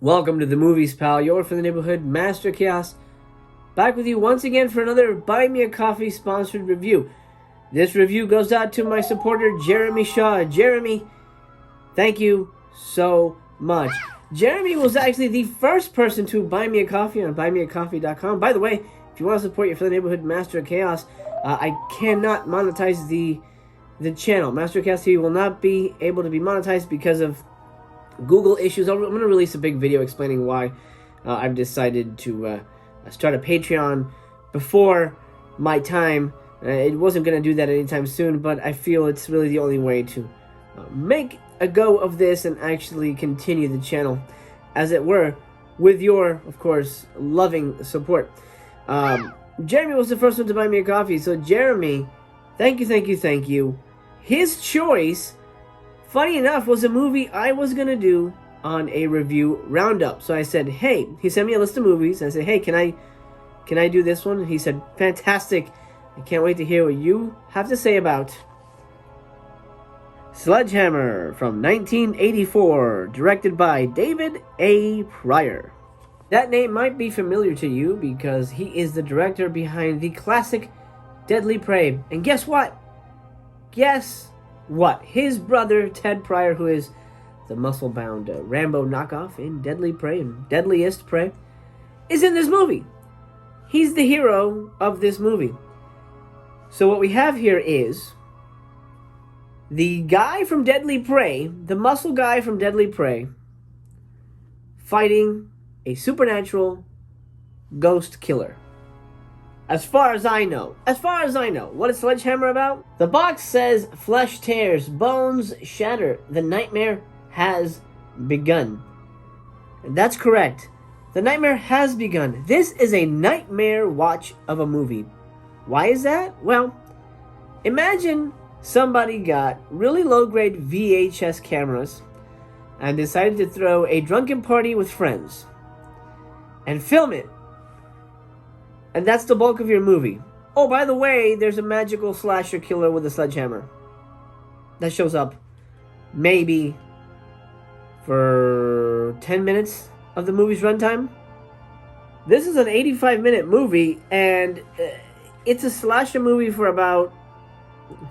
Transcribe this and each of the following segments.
Welcome to the movies, pal. You're from the neighborhood, Master Chaos. Back with you once again for another Buy Me a Coffee sponsored review. This review goes out to my supporter, Jeremy Shaw. Jeremy, thank you so much. Jeremy was actually the first person to buy me a coffee on buymeacoffee.com. By the way, if you want to support your for the neighborhood, Master Chaos, I cannot monetize the channel. Master Chaos TV will not be able to be monetized because of Google issues. I'm going to release a big video explaining why I've decided to start a Patreon before my time. It wasn't going to do that anytime soon, but I feel it's really the only way to make a go of this and actually continue the channel, as it were, with your, of course, loving support. Jeremy was the first one to buy me a coffee, so Jeremy, thank you. His choice, funny enough, was a movie I was going to do on a review roundup. So I said, hey, he sent me a list of movies. I said, hey, can I do this one? And he said, fantastic. I can't wait to hear what you have to say about Sledgehammer from 1984, directed by David A. Pryor. That name might be familiar to you because he is the director behind the classic Deadly Prey. And guess what? His brother, Ted Pryor, who is the muscle-bound Rambo knockoff in Deadly Prey and Deadliest Prey, is in this movie. He's the hero of this movie. So what we have here is the guy from Deadly Prey, the muscle guy from Deadly Prey, fighting a supernatural ghost killer. As far as I know. What is Sledgehammer about? The box says, flesh tears, bones shatter, the nightmare has begun. And that's correct. The nightmare has begun. This is a nightmare watch of a movie. Why is that? Well, imagine somebody got really low-grade VHS cameras and decided to throw a drunken party with friends and film it. And that's the bulk of your movie. Oh, by the way, there's a magical slasher killer with a sledgehammer that shows up maybe for 10 minutes of the movie's runtime. This is an 85-minute movie, and it's a slasher movie for about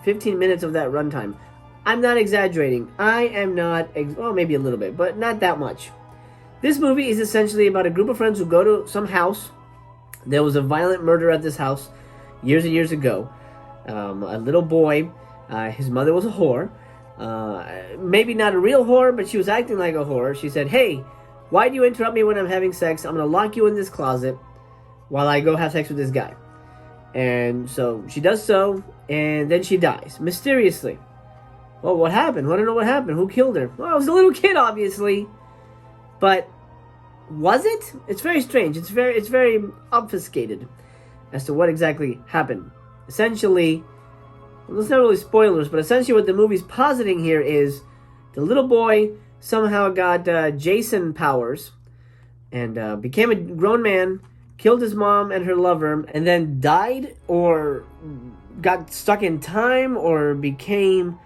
15 minutes of that runtime. I'm not exaggerating. I am not, well, maybe a little bit, but not that much. This movie is essentially about a group of friends who go to some house. There was a violent murder at this house years and years ago. A little boy, his mother was a whore. Maybe not a real whore, but she was acting like a whore. She said, hey, why do you interrupt me when I'm having sex? I'm going to lock you in this closet while I go have sex with this guy. And so she does so, and then she dies, mysteriously. Well, what happened? Want to know what happened? Who killed her? Well, it was a little kid, obviously. But was it? It's very strange. It's very obfuscated as to what exactly happened. Essentially, well, it's not really spoilers, but essentially what the movie's positing here is the little boy somehow got Jason powers and became a grown man, killed his mom and her lover, and then died or got stuck in time or became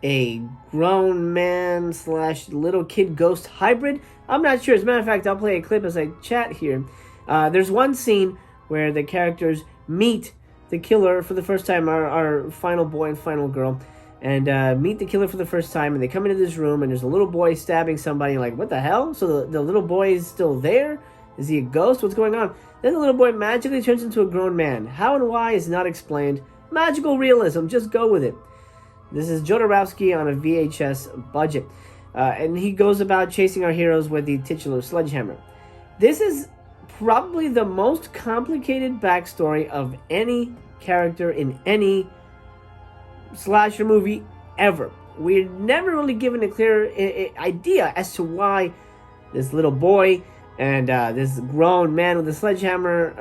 a grown man / little kid ghost hybrid. I'm not sure. As a matter of fact, I'll play a clip as I chat here. There's one scene where the characters meet the killer for the first time, our final boy and final girl, and meet the killer for the first time, and they come into this room, and there's a little boy stabbing somebody, like, what the hell? So the little boy is still there? Is he a ghost? What's going on? Then the little boy magically turns into a grown man. How and why is not explained. Magical realism. Just go with it. This is Jodorowsky on a VHS budget. And he goes about chasing our heroes with the titular sledgehammer. This is probably the most complicated backstory of any character in any slasher movie ever. We're never really given a clear idea as to why this little boy and this grown man with a sledgehammer,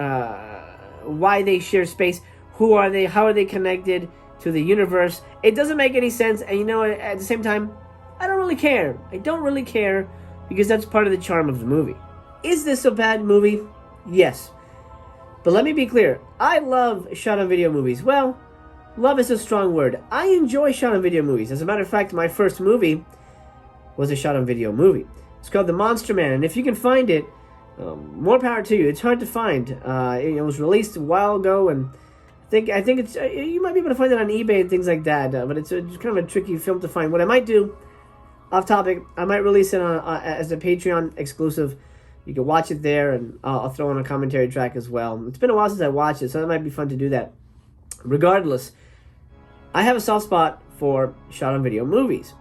why they share space, who are they, how are they connected to the universe. It doesn't make any sense, and you know, at the same time, I don't really care. I don't really care because that's part of the charm of the movie. Is this a bad movie? Yes. But let me be clear. I love shot-on-video movies. Well, love is a strong word. I enjoy shot-on-video movies. As a matter of fact, my first movie was a shot-on-video movie. It's called The Monster Man, and if you can find it, more power to you. It's hard to find. It was released a while ago, and I think it's you might be able to find it on eBay and things like that. But it's kind of a tricky film to find. What I might do, off topic, I might release it as a Patreon exclusive. You can watch it there, and I'll throw in a commentary track as well. It's been a while since I watched it, so it might be fun to do that. Regardless, I have a soft spot for shot-on-video movies.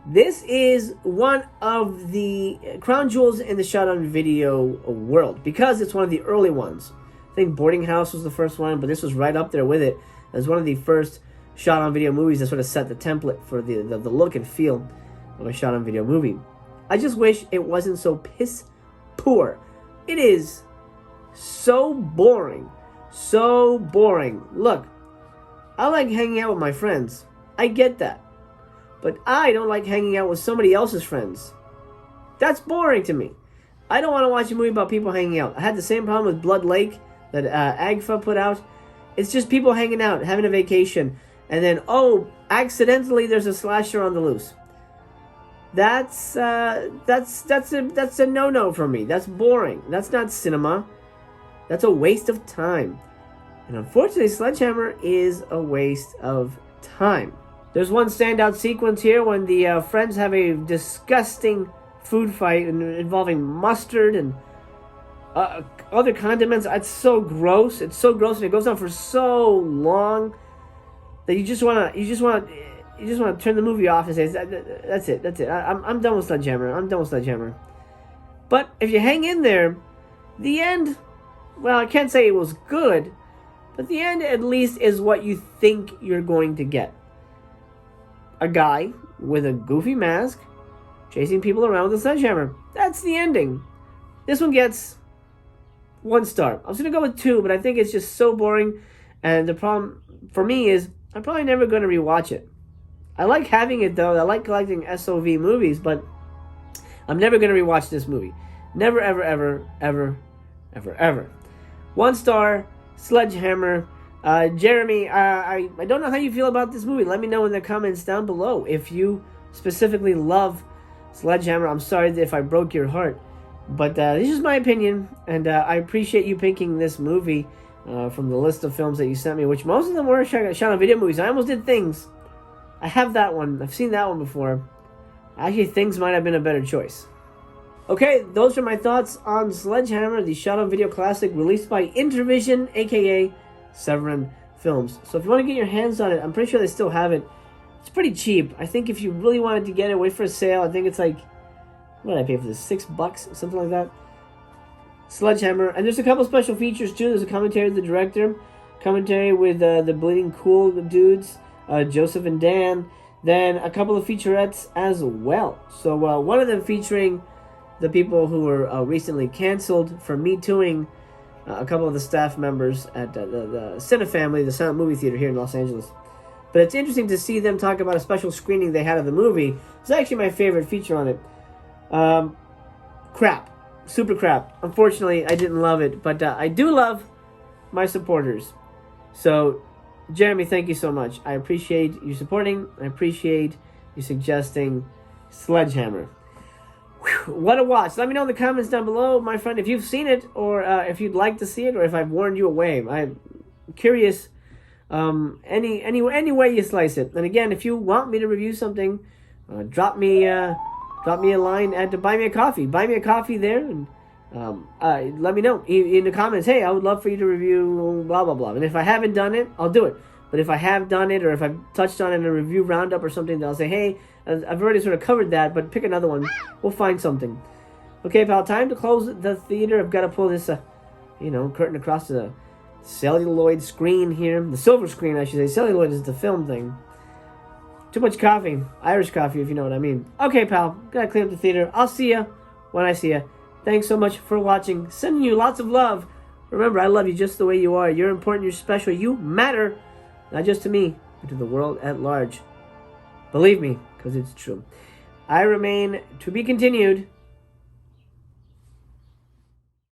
This is one of the crown jewels in the shot-on-video world because it's one of the early ones. I think Boarding House was the first one, but this was right up there with it as one of the first shot-on-video movies that sort of set the template for the look and feel of a shot-on-video movie. I just wish it wasn't so piss poor. It is so boring. So boring. Look, I like hanging out with my friends. I get that. But I don't like hanging out with somebody else's friends. That's boring to me. I don't want to watch a movie about people hanging out. I had the same problem with Blood Lake that AGFA put out. It's just people hanging out, having a vacation, and then, oh, accidentally there's a slasher on the loose. That's a no-no for me. That's boring. That's not cinema. That's a waste of time. And unfortunately, Sledgehammer is a waste of time. There's one standout sequence here when the friends have a disgusting food fight involving mustard and other condiments. It's so gross. It's so gross, and it goes on for so long that you just want to turn the movie off and say, "That's it. That's it. I'm done with Sledgehammer. I'm done with Sledgehammer." But if you hang in there, the end. Well, I can't say it was good, but the end at least is what you think you're going to get. A guy with a goofy mask chasing people around with a sledgehammer. That's the ending. This one gets 1 star. I was going to go with 2, but I think it's just so boring. And the problem for me is I'm probably never going to rewatch it. I like having it, though. I like collecting SOV movies, but I'm never going to rewatch this movie. Never, ever, ever, ever, ever, ever. 1 star, Sledgehammer. Jeremy, I don't know how you feel about this movie. Let me know in the comments down below. If you specifically love Sledgehammer, I'm sorry if I broke your heart. But this is my opinion, and I appreciate you picking this movie from the list of films that you sent me, which most of them were shot-on-video movies. I almost did Things. I have that one. I've seen that one before. Actually, Things might have been a better choice. Okay, those are my thoughts on Sledgehammer, the shot-on-video classic released by Intervision, a.k.a. SEVERIN Films. So if you want to get your hands on it, I'm pretty sure they still have it. It's pretty cheap. I think if you really wanted to get it, wait for a sale. I think it's like, what did I pay for this? $6, something like that. Sledgehammer. And there's a couple special features too. There's a commentary with the director, commentary with the Bleeding Cool dudes, Joseph and Dan. Then a couple of featurettes as well. So one of them featuring the people who were recently canceled for Me Tooing a couple of the staff members at the Cine Family, the silent movie theater here in Los Angeles. But it's interesting to see them talk about a special screening they had of the movie. It's actually my favorite feature on it. Crap. Super crap. Unfortunately, I didn't love it, but I do love my supporters. So, Jeremy, thank you so much. I appreciate you supporting. I appreciate you suggesting Sledgehammer. Whew, what a watch. Let me know in the comments down below, my friend, if you've seen it, or if you'd like to see it, or if I've warned you away. I'm curious any way you slice it. And again, if you want me to review something, drop me a line at Buy Me a Coffee. Buy me a coffee there, and let me know in the comments. Hey, I would love for you to review blah blah blah. And if I haven't done it, I'll do it. But if I have done it, or if I've touched on it in a review roundup or something, then I'll say, hey, I've already sort of covered that, but pick another one. We'll find something. Okay, pal, time to close the theater. I've got to pull this, curtain across the celluloid screen here. The silver screen, I should say. Celluloid is the film thing. Too much coffee. Irish coffee, if you know what I mean. Okay, pal, gotta clean up the theater. I'll see ya when I see ya. Thanks so much for watching. Sending you lots of love. Remember, I love you just the way you are. You're important, you're special, you matter. Not just to me, but to the world at large. Believe me, because it's true. I remain to be continued.